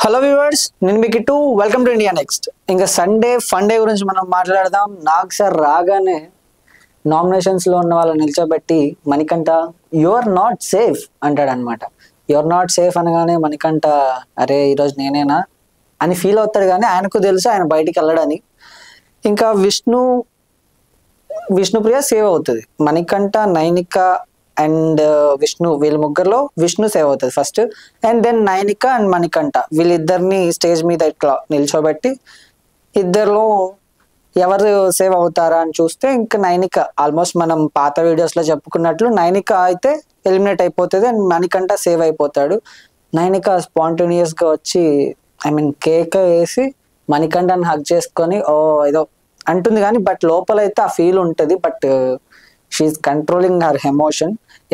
Hello viewers, నేను మీ Kittu. Welcome to India next. ఇంకా సండే ఫండే గురించి మనం మాట్లాడదాం. నాకు సార్ రాగానే నామినేషన్స్లో ఉన్న వాళ్ళని నిల్చోబెట్టి Manikanta you are not safe అంటాడు అనమాట. యు ఆర్ నాట్ సేఫ్ అనగానే మణికంఠ అరే ఈరోజు నేనేనా అని ఫీల్ అవుతాడు. కానీ ఆయనకు తెలుసు ఆయన బయటికి వెళ్ళడని. ఇంకా విష్ణుప్రియ సేవ్ అవుతుంది. మణికంఠ, నైనిక అండ్ విష్ణు, వీళ్ళ ముగ్గురులో విష్ణు సేవ్ అవుతుంది first. And then Nainika and Manikanta వీళ్ళిద్దరిని స్టేజ్ మీద ఇట్లా నిల్చోబెట్టి ఇద్దరు ఎవరు సేవ్ అవుతారా అని చూస్తే ఇంకా నైనిక, ఆల్మోస్ట్ మనం పాత వీడియోస్లో చెప్పుకున్నట్లు నైనిక అయితే ఎలిమినేట్ అయిపోతుంది అండ్ మణికంఠ సేవ్ అయిపోతాడు. నైనిక స్పాంటేనియస్గా వచ్చి కేక్ వేసి మణికంఠని హగ్ చేసుకొని ఓ ఏదో అంటుంది. కానీ బట్ లోపల అయితే ఆ ఫీల్ ఉంటుంది. But she's controlling her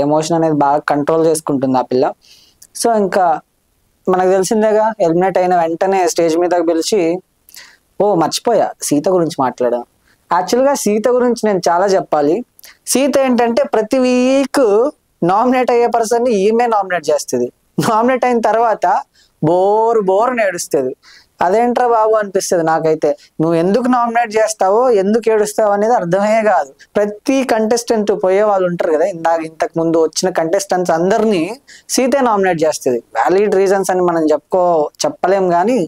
emotion అనేది బాగా కంట్రోల్ చేసుకుంటుంది ఆ పిల్ల. సో ఇంకా మనకు తెలిసిందేగా, ఎలిమినేట్ అయిన వెంటనే స్టేజ్ మీదకి పిలిచి ఓ మర్చిపోయా సీత గురించి మాట్లాడాం. యాక్చువల్గా సీత గురించి నేను చాలా చెప్పాలి. సీత ఏంటంటే ప్రతి వీక్ నామినేట్ అయ్యే పర్సన్ని ఈమె నామినేట్ చేస్తుంది. నామినేట్ అయిన తర్వాత బోర్ ఏడుస్తుంది. అదేంట్రా బాబు అనిపిస్తుంది నాకైతే. నువ్వు ఎందుకు నామినేట్ చేస్తావో, ఎందుకు ఏడుస్తావో అనేది అర్థమే కాదు. ప్రతి కంటెస్టెంట్ పోయే వాళ్ళు ఉంటారు కదా, ఇంతకు ముందు వచ్చిన కంటెస్టెంట్స్ అందరినీ సీతే నామినేట్ చేస్తుంది. వ్యాలిడ్ రీజన్స్ అని మనం చెప్పలేం. కానీ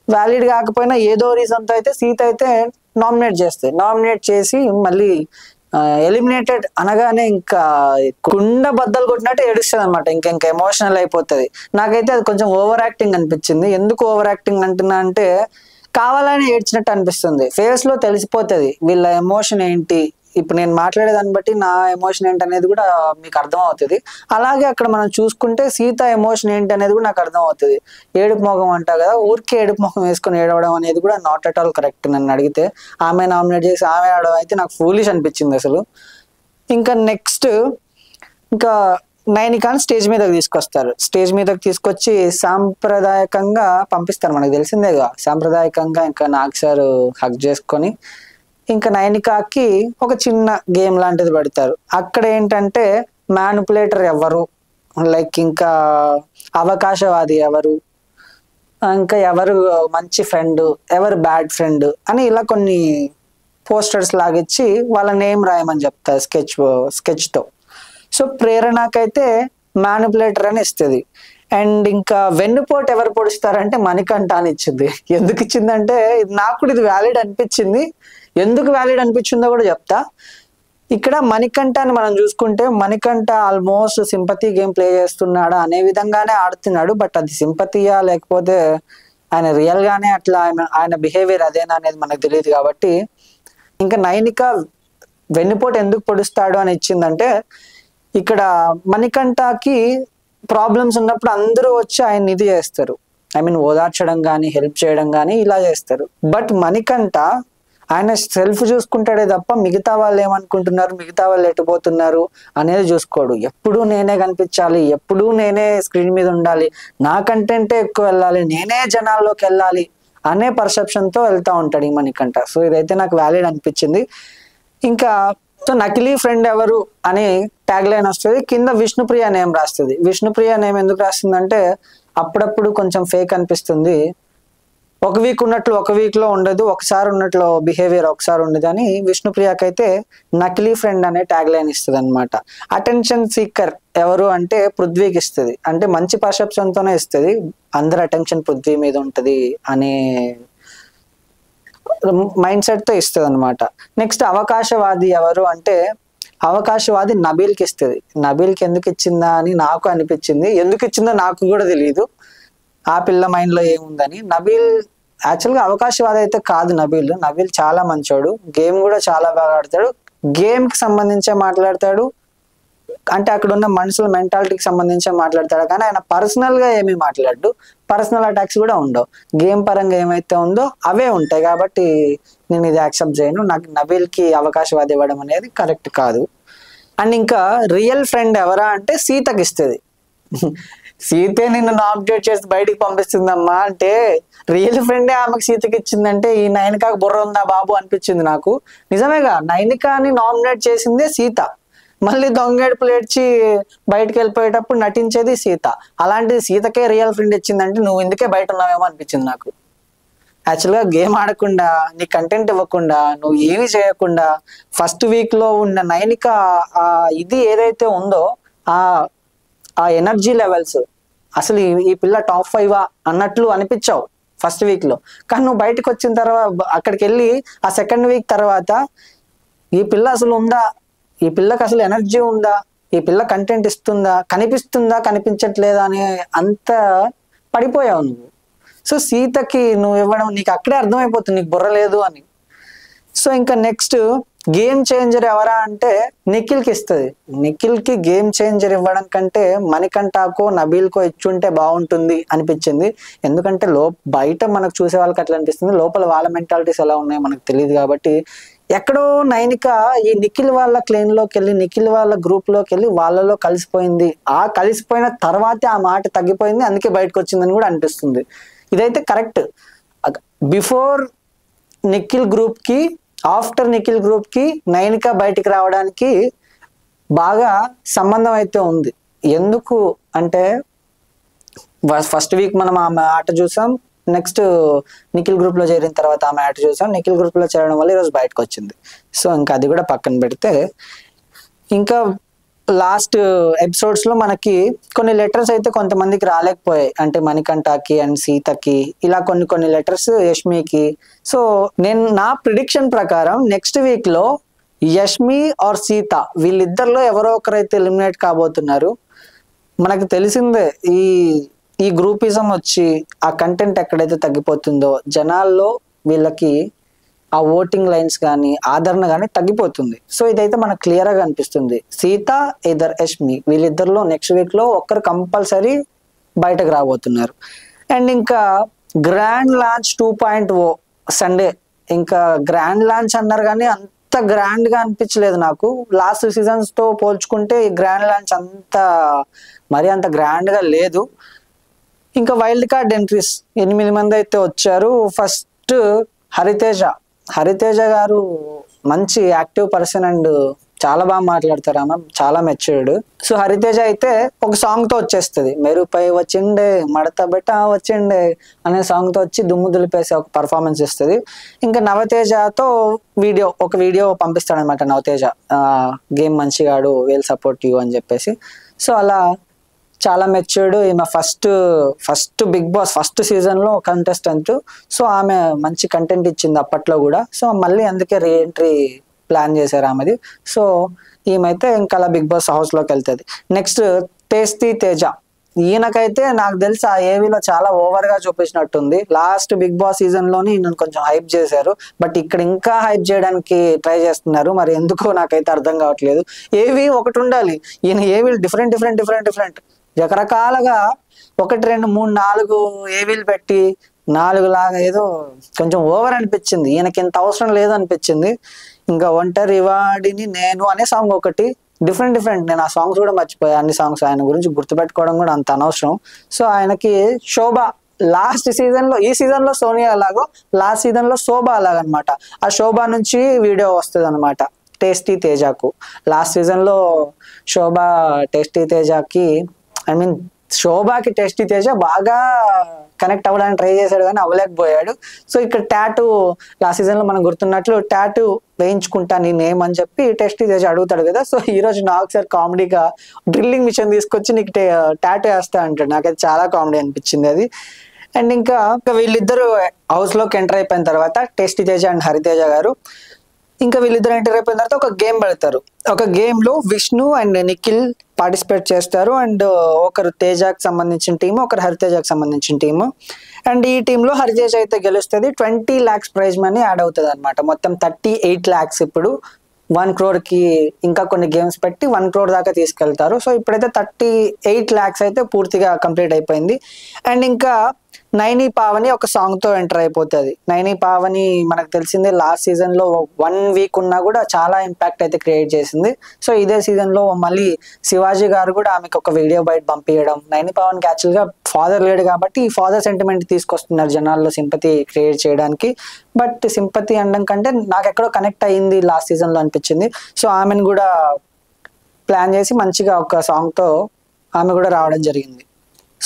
వ్యాలిడ్ కాకపోయినా ఏదో రీజన్తో అయితే సీత అయితే నామినేట్ చేస్తుంది. నామినేట్ చేసి మళ్ళీ ఎలిమినేటెడ్ అనగానే ఇంకా కుండ బద్దలు కొట్టినట్టు ఏడుస్తుంది అనమాట. ఇంకా ఎమోషనల్ అయిపోతుంది. నాకైతే అది కొంచెం ఓవర్ యాక్టింగ్ అనిపించింది. ఎందుకు ఓవర్ యాక్టింగ్ అంటున్నా అంటే కావాలని ఏడ్చినట్టు అనిపిస్తుంది. ఫేస్ లో తెలిసిపోతుంది వీళ్ళ ఎమోషన్ ఏంటి. ఇప్పుడు నేను మాట్లాడేదాన్ని బట్టి నా ఎమోషన్ ఏంటి అనేది కూడా మీకు అర్థం అవుతుంది. అలాగే అక్కడ మనం చూసుకుంటే సీత ఎమోషన్ ఏంటి అనేది కూడా నాకు అర్థం అవుతుంది. ఏడుపు మొహం అంటా కదా, ఊరికే ఏడుపు మొహం వేసుకొని ఏడవడం అనేది కూడా నాట్ అట్ ఆల్ కరెక్ట్ నన్ను అడిగితే. ఆమె నామినేట్ చేసి ఆమె ఆడడం అయితే నాకు ఫూలిష్ అనిపించింది అసలు. ఇంకా నెక్స్ట్ ఇంకా నైనికాని స్టేజ్ మీదకి తీసుకొస్తారు. స్టేజ్ మీదకి తీసుకొచ్చి సాంప్రదాయకంగా పంపిస్తారు. మనకు తెలిసిందేగా, సాంప్రదాయకంగా ఇంకా నాగ్ సార్ హగ్ చేసుకొని ఇంకా నైనికాకి ఒక చిన్న గేమ్ లాంటిది పెడతారు. అక్కడ ఏంటంటే మ్యానిపులేటర్ ఎవరు, లైక్ ఇంకా అవకాశవాది ఎవరు, ఇంకా ఎవరు మంచి ఫ్రెండ్, ఎవరు బ్యాడ్ ఫ్రెండ్ అని ఇలా కొన్ని పోస్టర్స్ లాగిచ్చి వాళ్ళ నేమ్ రాయమని చెప్తారు స్కెచ్తో. సో ప్రేరణకైతే మ్యానిపులేటర్ అని ఇస్తుంది. అండ్ ఇంకా వెన్నుపోటు ఎవరు పొడుస్తారంటే మణికంఠ అని ఇచ్చింది. ఎందుకు ఇచ్చిందంటే నాకు కూడా ఇది వ్యాలిడ్ అనిపించింది. ఎందుకు వ్యాలిడ్ అనిపించిందో కూడా చెప్తా. ఇక్కడ మణికంఠని మనం చూసుకుంటే Manikanta almost sympathy game play చేస్తున్నాడా అనే విధంగానే ఆడుతున్నాడు. బట్ అది సింపతియా లేకపోతే ఆయన రియల్ గానే అట్లా ఆయన బిహేవియర్ అదేనా అనేది మనకు తెలియదు. కాబట్టి ఇంకా నైనిక వెన్నుపోటు ఎందుకు పొడుస్తాడు అని ఇచ్చిందంటే ఇక్కడ మణికంఠకి ప్రాబ్లమ్స్ ఉన్నప్పుడు అందరూ వచ్చి ఆయన ఇది చేస్తారు. ఓదార్చడం కానీ హెల్ప్ చేయడం కానీ ఇలా చేస్తారు. బట్ మణికంఠ ఆయన సెల్ఫ్ చూసుకుంటాడే తప్ప మిగతా వాళ్ళు ఏమనుకుంటున్నారు, మిగతా వాళ్ళు ఎటుపోతున్నారు అనేది చూసుకోడు. ఎప్పుడూ నేనే కనిపించాలి, ఎప్పుడూ నేనే స్క్రీన్ మీద ఉండాలి, నా కంటెంటే ఎక్కువ వెళ్ళాలి, నేనే జనాల్లోకి వెళ్ళాలి అనే పర్సెప్షన్తో వెళ్తూ ఉంటాడు ఈ మణికంఠ. సో ఇదైతే నాకు వ్యాలిడ్ అనిపించింది. ఇంకా సో నకిలీ ఫ్రెండ్ ఎవరు అని ట్యాగ్ లైన్ వస్తుంది. కింద విష్ణుప్రియ నేమ్ రాస్తుంది. విష్ణుప్రియ నేమ్ ఎందుకు రాస్తుందంటే అప్పుడప్పుడు కొంచెం ఫేక్ అనిపిస్తుంది. ఒక వీక్ ఉన్నట్లు ఒక వీక్లో ఉండదు, ఒకసారి ఉన్నట్లు బిహేవియర్ ఒకసారి ఉండదు అని విష్ణుప్రియకైతే నకిలీ ఫ్రెండ్ అనే ట్యాగ్ లైన్ ఇస్తుంది అనమాట. అటెన్షన్ సీకర్ ఎవరు అంటే పృథ్వీకి ఇస్తుంది. అంటే మంచి పర్సెప్షన్తోనే ఇస్తుంది, అందరి అటెన్షన్ పృథ్వీ మీద ఉంటుంది అనే మైండ్ సెట్తో ఇస్తుంది అనమాట. నెక్స్ట్ అవకాశవాది ఎవరు అంటే అవకాశవాది నబీల్కి ఇస్తుంది. నబీల్కి ఎందుకు ఇచ్చిందా అని నాకు అనిపించింది. ఎందుకు ఇచ్చిందో నాకు కూడా తెలియదు, ఆ పిల్ల మైండ్లో ఏముందని. నబీల్ యాక్చువల్గా అవకాశవాది అయితే కాదు. నబీల్ చాలా మంచోడు, గేమ్ కూడా చాలా బాగా ఆడతాడు, గేమ్కి సంబంధించే మాట్లాడతాడు, అంటే అక్కడ ఉన్న మనుషుల మెంటాలిటీకి సంబంధించే మాట్లాడతాడు. కానీ ఆయన పర్సనల్గా ఏమీ మాట్లాడు, పర్సనల్ అటాక్స్ కూడా ఉండవు. గేమ్ పరంగా ఏమైతే ఉందో అవే ఉంటాయి. కాబట్టి నేను ఇది యాక్సెప్ట్ చేయను. నాకు నబీల్కి అవకాశవాది ఇవ్వడం అనేది కరెక్ట్ కాదు. అండ్ ఇంకా రియల్ ఫ్రెండ్ ఎవరా అంటే సీతకి ఇస్తుంది. సీతే నిన్ను నామినేట్ చేసి బయటికి పంపిస్తుందమ్మా అంటే రియల్ ఫ్రెండే ఆమెకు సీతకి ఇచ్చిందంటే ఈ నైనికాకు బుర్ర ఉందా బాబు అనిపించింది నాకు. నిజమేగా, నైనికాని నామినేట్ చేసిందే సీత. మళ్ళీ దొంగేడుపులు ఏడ్చి బయటకు వెళ్ళిపోయేటప్పుడు నటించేది సీత. అలాంటిది సీతకే రియల్ ఫ్రెండ్ ఇచ్చిందంటే నువ్వు ఇందుకే బయట ఉన్నావేమో అనిపించింది నాకు. యాక్చువల్గా గేమ్ ఆడకుండా, నీ కంటెంట్ ఇవ్వకుండా, నువ్వు ఏమి చేయకుండా ఫస్ట్ వీక్ లో ఉన్న నైనిక ఆ ఇది ఏదైతే ఉందో ఆ ఆ ఎనర్జీ లెవెల్స్ అసలు ఈ పిల్ల టాప్ 5 అన్నట్లు అనిపించావు ఫస్ట్ వీక్ లో. కానీ నువ్వు బయటకు వచ్చిన తర్వాత అక్కడికి వెళ్ళి ఆ సెకండ్ వీక్ తర్వాత ఈ పిల్ల అసలు ఉందా, ఈ పిల్లకి అసలు ఎనర్జీ ఉందా, ఈ పిల్ల కంటెంట్ ఇస్తుందా, కనిపిస్తుందా కనిపించట్లేదా అని అంత పడిపోయావు నువ్వు. సో సీతకి నువ్వు ఇవ్వడం నీకు అక్కడే అర్థమైపోతుంది నీకు బుర్ర లేదు అని. సో ఇంకా నెక్స్ట్ గేమ్ చేంజర్ ఎవరా అంటే నిఖిల్కి ఇస్తుంది. నిఖిల్కి గేమ్ చేంజర్ ఇవ్వడం కంటే మణికంఠకో నబీల్కో ఇచ్చుంటే బాగుంటుంది అనిపించింది. ఎందుకంటే బయట మనకు చూసే వాళ్ళకి అట్లా అనిపిస్తుంది, లోపల వాళ్ళ మెంటాలిటీస్ ఎలా ఉన్నాయో మనకు తెలియదు. కాబట్టి ఎక్కడో నైనిక ఈ నిఖిల్ వాళ్ళ క్లెయిన్ లోకి వెళ్ళి, నిఖిల్ వాళ్ళ గ్రూప్ లోకి వెళ్ళి వాళ్ళలో కలిసిపోయింది. ఆ కలిసిపోయిన తర్వాతే ఆ మాట తగ్గిపోయింది, అందుకే బయటకు వచ్చిందని కూడా అనిపిస్తుంది. ఇదైతే కరెక్ట్. బిఫోర్ నిఖిల్ గ్రూప్ కి, ఆఫ్టర్ నిఖిల్ గ్రూప్ కి నైనిక బయటికి రావడానికి బాగా సంబంధం అయితే ఉంది. ఎందుకు అంటే ఫస్ట్ వీక్ మనం ఆమె ఆట చూసాం, నెక్స్ట్ నిఖిల్ గ్రూప్ లో చేరిన తర్వాత ఆమె ఆట చూసాం. నిఖిల్ గ్రూప్ లో చేరడం వల్ల ఈరోజు బయటకు వచ్చింది. సో ఇంకా అది కూడా పక్కన పెడితే, ఇంకా లాస్ట్ ఎపిసోడ్స్ లో మనకి కొన్ని లెటర్స్ అయితే కొంతమందికి రాలేకపోయాయి. అంటే మణికంఠకి అండ్ సీతకి ఇలా కొన్ని లెటర్స్ యష్మికి. సో నా ప్రిడిక్షన్ ప్రకారం నెక్స్ట్ వీక్ లో యష్మి ఆర్ సీత వీళ్ళిద్దరిలో ఎవరో ఒకరైతే ఎలిమినేట్ కాబోతున్నారు. మనకు తెలిసిందే ఈ గ్రూపిజం వచ్చి ఆ కంటెంట్ ఎక్కడైతే తగ్గిపోతుందో జనాల్లో వీళ్ళకి ఆ ఓటింగ్ లైన్స్ కానీ ఆదరణ కానీ తగ్గిపోతుంది. సో ఇదైతే మనకు క్లియర్ గా అనిపిస్తుంది. సీత ఇద్దరు యష్మి వీళ్ళిద్దరిలో నెక్స్ట్ వీక్ లో ఒక్కరు కంపల్సరీ బయటకు రాబోతున్నారు. అండ్ ఇంకా గ్రాండ్ లాంచ్ 2.0 సండే, ఇంకా గ్రాండ్ లాంచ్ అన్నారు కానీ అంత గ్రాండ్ గా అనిపించలేదు నాకు. లాస్ట్ సీజన్స్ తో పోల్చుకుంటే ఈ గ్రాండ్ లాంచ్ మరి అంత గ్రాండ్ గా లేదు. ఇంకా వైల్డ్ కార్డ్ ఎంట్రీస్ 8 మంది అయితే వచ్చారు. ఫస్ట్ హరితేజ గారు మంచి యాక్టివ్ పర్సన్ అండ్ చాలా బాగా మాట్లాడతారు, ఆమె చాలా మెచ్యూర్డ్. సో హరితేజ అయితే ఒక సాంగ్ తో వచ్చేస్తుంది, మెరుపై వచ్చిండే మడత బెట్ట వచ్చిండే అనే సాంగ్ తో వచ్చి దుమ్ము దులిపేసి ఒక పర్ఫార్మెన్స్ ఇస్తుంది. ఇంకా నవతేజతో ఒక వీడియో పంపిస్తాడు అనమాట. నవతేజ గేమ్ మంచిగాడు, వీల్ సపోర్ట్ యూ అని చెప్పేసి. సో అలా చాలా మెచ్యూర్డ్. ఈమె first Bigg Boss first season లో కంటెస్టెంట్. సో ఆమె మంచి కంటెంట్ ఇచ్చింది అప్పట్లో కూడా. సో మళ్ళీ అందుకే రీఎంట్రీ ప్లాన్ చేశారు ఆమెది. సో ఈమెతే ఇంకా అలా బిగ్ బాస్ హౌస్ లోకి వెళ్తుంది. Next tasty Teja. ఈయనకైతే నాకు తెలిసి ఆ ఏవీలో చాలా ఓవర్ గా చూపించినట్టుంది. లాస్ట్ బిగ్ బాస్ సీజన్ లోని ఈయన కొంచెం హైప్ చేశారు, బట్ ఇక్కడ ఇంకా హైప్ చేయడానికి ట్రై చేస్తున్నారు. మరి ఎందుకో నాకైతే అర్థం కావట్లేదు. ఏవి ఒకటి ఉండాలి, ఈయన ఏవీలు డిఫరెంట్ రకరకాలుగా 1 2 3 4 ఏవీలు పెట్టి 4 లాగా ఏదో కొంచెం ఓవర్ అనిపించింది. ఈయనకి ఇంత అవసరం లేదు అనిపించింది. ఇంకా ఒంటరి వాడిని నేను అనే సాంగ్ ఒకటి డిఫరెంట్. నేను ఆ సాంగ్స్ కూడా మర్చిపోయా, అన్ని సాంగ్స్ ఆయన గురించి గుర్తుపెట్టుకోవడం కూడా అంత అనవసరం. సో ఆయనకి శోభ లాస్ట్ సీజన్ లో, ఈ సీజన్ లో సోనియా అలాగో లాస్ట్ సీజన్ లో శోభ అలాగనమాట. ఆ శోభ నుంచి వీడియో వస్తుంది అనమాట టేస్టీ తేజకు. లాస్ట్ సీజన్ లో శోభ టేస్టీ తేజకి శోభకి టేస్టీ తేజ బాగా కనెక్ట్ అవ్వడానికి ట్రై చేశాడు కానీ అవ్వలేకపోయాడు. సో ఇక్కడ టాటూ లాస్ట్ సీజన్ లో మనం గుర్తున్నట్లు టాటూ వేయించుకుంటా నీ నేమ్ అని చెప్పి టేస్టీ తేజ అడుగుతాడు కదా. సో ఈ రోజు నాకు ఒకసారి కామెడీగా డ్రిల్లింగ్ మిషన్ తీసుకొచ్చి నీకు టాటూ వేస్తా అంటాడు. నాకైతే చాలా కామెడీ అనిపించింది అది. అండ్ ఇంకా వీళ్ళిద్దరు హౌస్ లోకి ఎంటర్ అయిపోయిన తర్వాత టేస్టీ తేజ అండ్ హరితేజ గారు ఇంకా వీళ్ళిద్దరు ఎంటర్ అయిపోయిన తర్వాత ఒక గేమ్ పెడతారు. ఒక గేమ్ లో విష్ణు అండ్ నిఖిల్ పార్టిసిపేట్ చేస్తారు. అండ్ ఒకరు తేజకి సంబంధించిన టీము, ఒకరు హరితేజకి సంబంధించిన టీము. అండ్ ఈ టీంలో హరితేజ అయితే గెలుస్తుంది. 20 lakhs ప్రైజ్ మనీ యాడ్ అవుతుంది అనమాట. మొత్తం 38 lakhs ఇప్పుడు 1 crore కి ఇంకా కొన్ని గేమ్స్ పెట్టి 1 crore దాకా తీసుకెళ్తారు. సో ఇప్పుడైతే 38 lakhs అయితే పూర్తిగా కంప్లీట్ అయిపోయింది. అండ్ ఇంకా నైని పావని ఒక సాంగ్ తో ఎంటర్ అయిపోతుంది. నైని పావని మనకు తెలిసిందే లాస్ట్ సీజన్ లో 1 week ఉన్నా కూడా చాలా ఇంపాక్ట్ అయితే క్రియేట్ చేసింది. సో ఇదే సీజన్ లో మళ్ళీ శివాజీ గారు కూడా ఆమెకు ఒక వీడియో బయట పంపించడం. నైని పావన్కి యాక్చువల్ గా ఫాదర్ లేడు కాబట్టి ఈ ఫాదర్ సెంటిమెంట్ తీసుకొస్తున్నారు జనాల్లో సింపతి క్రియేట్ చేయడానికి. బట్ సింపతి అనడం కంటే నాకు ఎక్కడో కనెక్ట్ అయ్యింది లాస్ట్ సీజన్ లో అనిపించింది. సో ఆమెను కూడా ప్లాన్ చేసి మంచిగా ఒక సాంగ్ తో ఆమె కూడా రావడం జరిగింది.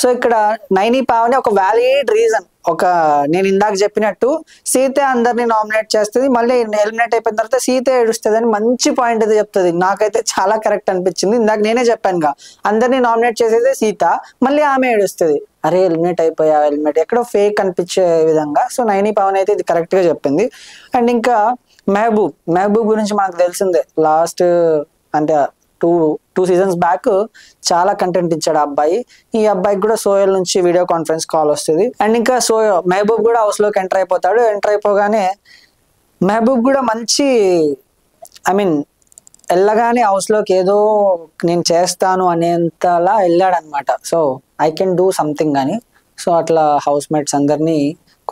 సో ఇక్కడ నైని పావని ఒక వ్యాలిడ్ రీజన్, ఒక నేను ఇందాక చెప్పినట్టు సీతే అందరినీ నామినేట్ చేస్తుంది, మళ్ళీ ఎలిమినేట్ అయిపోయిన తర్వాత సీతే ఏడుస్తుంది అని మంచి పాయింట్ అయితే చెప్తుంది. నాకైతే చాలా కరెక్ట్ అనిపించింది. ఇందాక నేనే చెప్పానుగా, అందరినీ నామినేట్ చేసేదే సీత, మళ్ళీ ఆమె ఏడుస్తుంది, అరే ఎలిమినేట్ అయిపోయా, ఎలిమినేట్ ఎక్కడో ఫేక్ అనిపించే విధంగా. సో నైని పావని అయితే ఇది కరెక్ట్ గా చెప్పింది. అండ్ ఇంకా మెహబూబ్ గురించి మనకు తెలిసిందే, లాస్ట్ అంటే టూ సీజన్స్ బ్యాక్ చాలా కంటెంట్ ఇచ్చాడు ఆ అబ్బాయి. ఈ అబ్బాయికి కూడా సోయల్ నుంచి వీడియో కాన్ఫరెన్స్ కాల్ వస్తుంది. అండ్ ఇంకా మెహబూబ్ కూడా హౌస్ లోకి ఎంటర్ అయిపోతాడు. ఎంటర్ అయిపోగానే మెహబూబ్ కూడా మంచి వెళ్ళగానే హౌస్ లోకి ఏదో నేను చేస్తాను అనేంతలా వెళ్ళాడు అనమాట. So I can do something అని. సో అట్లా హౌస్ మేట్స్ అందరినీ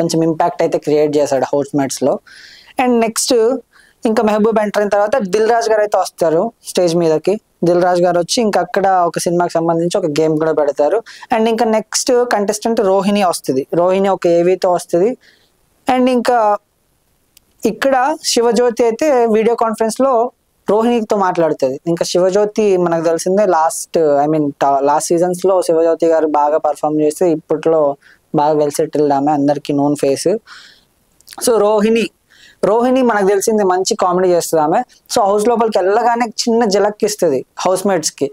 కొంచెం ఇంపాక్ట్ అయితే క్రియేట్ చేశాడు హౌస్ మేట్స్ లో. అండ్ నెక్స్ట్ ఇంకా మెహబూబ్ ఎంటర్ అయిన తర్వాత దిల్ రాజు గారు అయితే వస్తారు స్టేజ్ మీదకి. దిల్ రాజు గారు వచ్చి ఇంకా అక్కడ ఒక సినిమాకి సంబంధించి ఒక గేమ్ కూడా పెడతారు. అండ్ ఇంకా నెక్స్ట్ కంటెస్టెంట్ రోహిణి వస్తుంది. రోహిణి ఒక ఏవీతో వస్తుంది. అండ్ ఇంకా ఇక్కడ శివజ్యోతి అయితే వీడియో కాన్ఫరెన్స్ లో రోహిణితో మాట్లాడుతుంది. ఇంకా శివజ్యోతి మనకు తెలిసిందే, లాస్ట్ సీజన్స్ లో శివజ్యోతి గారు బాగా పర్ఫామ్ చేస్తే ఇప్పట్లో బాగా వెల్ సెటిల్డ్, ఆమె అందరికి నోన్ ఫేస్. సో రోహిణి మనకు తెలిసింది మంచి కామెడీ చేస్తుంది ఆమె. సో హౌస్ లోపలికి వెళ్ళగానే చిన్న జలక్ ఇస్తుంది హౌస్ మేట్స్ కి,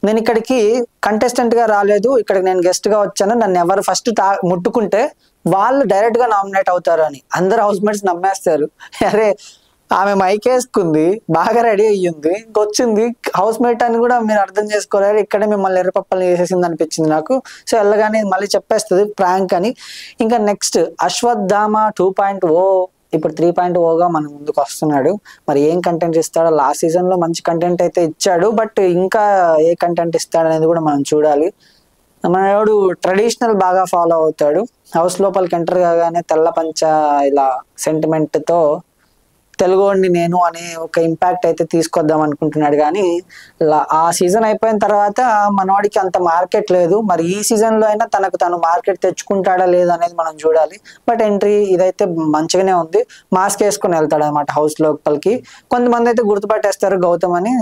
నేను ఇక్కడికి కంటెస్టెంట్ గా రాలేదు, ఇక్కడికి నేను గెస్ట్ గా వచ్చాను, నన్ను ఎవరు ఫస్ట్ ముట్టుకుంటే వాళ్ళు డైరెక్ట్ గా నామినేట్ అవుతారు అని. అందరు హౌస్ మేట్స్ నమ్మేస్తారు. అరే ఆమె మైక్ వేసుకుంది, బాగా రెడీ అయ్యింది, ఇంకొచ్చింది హౌస్ మేట్ అని కూడా మీరు అర్థం చేసుకోలేరు, ఇక్కడే మిమ్మల్ని ఎర్రపప్పల్ని వేసేసింది అనిపించింది నాకు. సో వెళ్ళగానే మళ్ళీ చెప్పేస్తుంది ప్రాంక్ అని. ఇంకా నెక్స్ట్ అశ్వత్థామ 2.0 ఇప్పుడు 3.0గా మన ముందుకు వస్తున్నాడు. మరి ఏం కంటెంట్ ఇస్తాడో, లాస్ట్ సీజన్ లో మంచి కంటెంట్ అయితే ఇచ్చాడు, బట్ ఇంకా ఏ కంటెంట్ ఇస్తాడు అనేది కూడా మనం చూడాలి. మనోడు ట్రెడిషనల్ బాగా ఫాలో అవుతాడు. హౌస్ లోపలికి ఎంటర్ కాగానే తెల్ల పంచ ఇలా సెంటిమెంట్ తో తెలుగుని నేను అనే ఒక ఇంపాక్ట్ అయితే తీసుకొద్దాం అనుకుంటున్నాడు. కానీ ఆ సీజన్ అయిపోయిన తర్వాత మనవాడికి అంత మార్కెట్ లేదు. మరి ఈ సీజన్ లో అయినా తనకు తను మార్కెట్ తెచ్చుకుంటాడా లేదా అనేది మనం చూడాలి. బట్ ఎంట్రీ ఇదైతే మంచిగానే ఉంది. మాస్క్ వేసుకుని వెళ్తాడు అనమాట హౌస్ లోపలికి. కొంతమంది అయితే గుర్తుపట్టేస్తారు గౌతమ్ అని,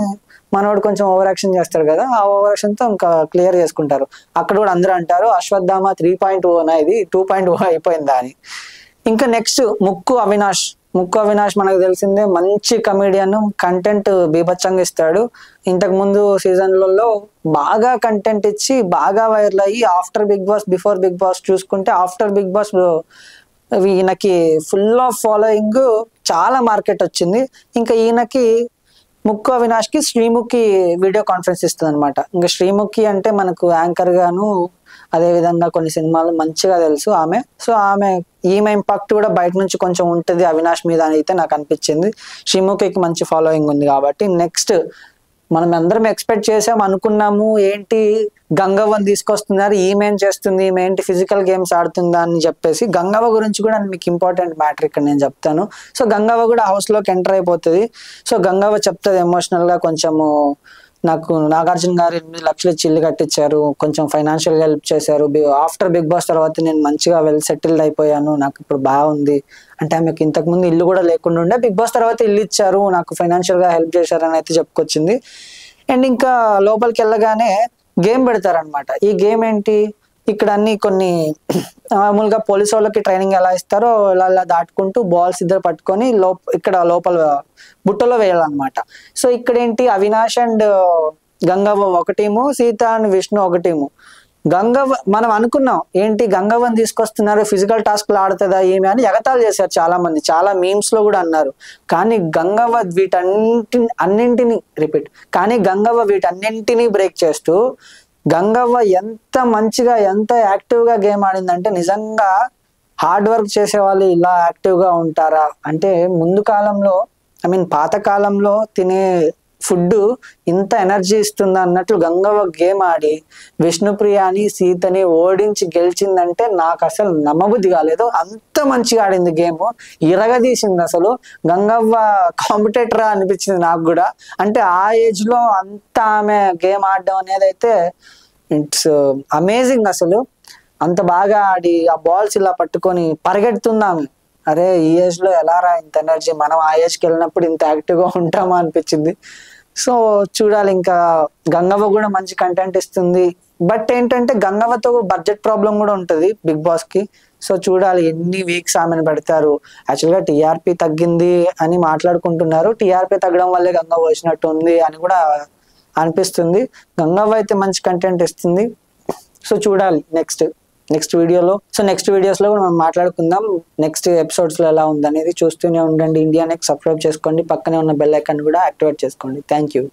మనవాడు కొంచెం ఓవర్ యాక్షన్ చేస్తాడు కదా, ఆ ఓవర్ యాక్షన్ తో ఇంకా క్లియర్ చేసుకుంటారు. అక్కడ కూడా అందరూ అంటారు అశ్వత్థామ 3.0 ఇది 2.0 అయిపోయిందా అని. ఇంకా నెక్స్ట్ ముక్కు అవినాష్ మనకు తెలిసిందే, మంచి కమెడియన్, కంటెంట్ బీభత్సంగా ఇస్తాడు. ఇంతకు ముందు సీజన్లలో బాగా కంటెంట్ ఇచ్చి బాగా వైరల్ అయ్యి after Bigg Boss before Bigg Boss చూసుకుంటే ఆఫ్టర్ బిగ్ బాస్ ఈయనకి ఫుల్ ఆఫ్ ఫాలోయింగ్, చాలా మార్కెట్ వచ్చింది. ఇంకా ఈయనకి ముక్కు అవినాష్ కి శ్రీముఖి వీడియో కాన్ఫరెన్స్ ఇస్తుంది అనమాట. ఇంకా శ్రీముఖి అంటే మనకు యాంకర్ గాను, అదే విధంగా కొన్ని సినిమాలు మంచిగా తెలుసు ఆమె. సో ఈమె ఇంపాక్ట్ కూడా బయట నుంచి కొంచెం ఉంటుంది అవినాష్ మీద అని అయితే నాకు అనిపించింది. శ్రీముఖికి మంచి ఫాలోయింగ్ ఉంది కాబట్టి. నెక్స్ట్ మనం అందరం ఎక్స్పెక్ట్ చేసాం అనుకున్నాము, ఏంటి గంగవ్వని తీసుకొస్తున్నారు, ఈమె ఏం చేస్తుంది, ఈమె ఏంటి ఫిజికల్ గేమ్స్ ఆడుతుందా అని చెప్పేసి. గంగవ్వ గురించి కూడా మీకు ఇంపార్టెంట్ మ్యాటర్ ఇక్కడ నేను చెప్తాను. సో గంగవ్వ కూడా హౌస్ లోకి ఎంటర్ అయిపోతుంది. సో గంగవ్వ చెప్తుంది ఎమోషనల్ గా, కొంచెము నాకు నాగార్జున గారు 8 లక్షలు ఇచ్చి ఇల్లు కట్టించారు, కొంచెం ఫైనాన్షియల్ గా హెల్ప్ చేశారు, ఆఫ్టర్ బిగ్ బాస్ తర్వాత నేను మంచిగా వెల్ సెటిల్డ్ అయిపోయాను, నాకు ఇప్పుడు బాగుంది అంటే ఆమెకు ఇంతకు ముందు ఇల్లు కూడా లేకుండా ఉండే, బిగ్ బాస్ తర్వాత ఇల్లు ఇచ్చారు, నాకు ఫైనాన్షియల్ గా హెల్ప్ చేశారు అని అయితే చెప్పుకొచ్చింది. అండ్ ఇంకా లోపలికి వెళ్ళగానే గేమ్ పెడతారనమాట. ఈ గేమ్ ఏంటి, ఇక్కడ అన్ని కొన్ని మామూలుగా పోలీసు వాళ్ళకి ట్రైనింగ్ ఎలా ఇస్తారో ఇలా దాటుకుంటూ బాల్స్ ఇద్దరు పట్టుకొని ఇక్కడ లోపల బుట్టలో వేయాలన్నమాట. సో ఇక్కడ ఏంటి, అవినాష్ అండ్ గంగవ్వ ఒక టీము, సీత అండ్ విష్ణు ఒక టీము. గంగవ్వ మనం అనుకున్నాం ఏంటి గంగవ్వని తీసుకొస్తున్నారు, ఫిజికల్ టాస్క్లు ఆడుతుందా ఏమి అని ఎగతాళి చేశారు చాలా మంది, చాలా మీమ్స్ లో కూడా అన్నారు. కానీ గంగవ్వ వీటన్నింటినీ బ్రేక్ చేస్తూ గంగవ్వ ఎంత మంచిగా ఎంత యాక్టివ్ గా గేమ్ ఆడిందంటే, నిజంగా హార్డ్ వర్క్ చేసే వాళ్ళు ఇలా యాక్టివ్ గా ఉంటారా అంటే, ముందు కాలంలో పాత కాలంలో తినే ఫుడ్ ఇంత ఎనర్జీ ఇస్తుందా అన్నట్లు గంగవ్వ గేమ్ ఆడి విష్ణుప్రియని సీతని ఓడించి గెలిచిందంటే నాకు అసలు నమ్మబుద్ధి కాలేదు. అంత మంచిగా ఆడింది గేమ్, ఇరగదీసింది. అసలు గంగవ్వ కాంపిటేటరా అనిపించింది నాకు కూడా. అంటే ఆ ఏజ్ లో అంత ఆమె గేమ్ ఆడడం అనేది అయితే ఇట్స్ అమేజింగ్. అసలు అంత బాగా ఆడి ఆ బాల్స్ ఇలా పట్టుకొని పరిగెడుతున్నాము. అరే ఈ ఏజ్ లో ఎలా రా ఇంత ఎనర్జీ, మనం ఆ ఏజ్కి వెళ్ళినప్పుడు ఇంత యాక్టివ్ గా ఉంటామా అనిపించింది. సో చూడాలి. ఇంకా గంగవ్వ కూడా మంచి కంటెంట్ ఇస్తుంది. బట్ ఏంటంటే గంగవ్వతో బడ్జెట్ ప్రాబ్లం కూడా ఉంటది బిగ్ బాస్ కి. సో చూడాలి ఎన్ని వీక్స్ ఆమెను పెడతారు. యాక్చువల్ గా టీఆర్పీ తగ్గింది అని మాట్లాడుకుంటున్నారు. టీఆర్పీ తగ్గడం వల్లే గంగవ్వ వచ్చినట్టు ఉంది అని కూడా అనిపిస్తుంది. గంగవ్వ అయితే మంచి కంటెంట్ ఇస్తుంది. సో చూడాలి నెక్స్ట్ వీడియోలో. సో నెక్స్ట్ వీడియోస్ లో మనం మాట్లాడుకుందాం నెక్స్ట్ ఎపిసోడ్స్ లో ఎలా ఉందనేది. చూస్తూనే ఉండండి ఇండియా నెక్స్ట్. సబ్స్క్రైబ్ చేసుకోండి, పక్కనే ఉన్న బెల్ ఐకాన్ కూడా యాక్టివేట్ చేసుకోండి. Thank you.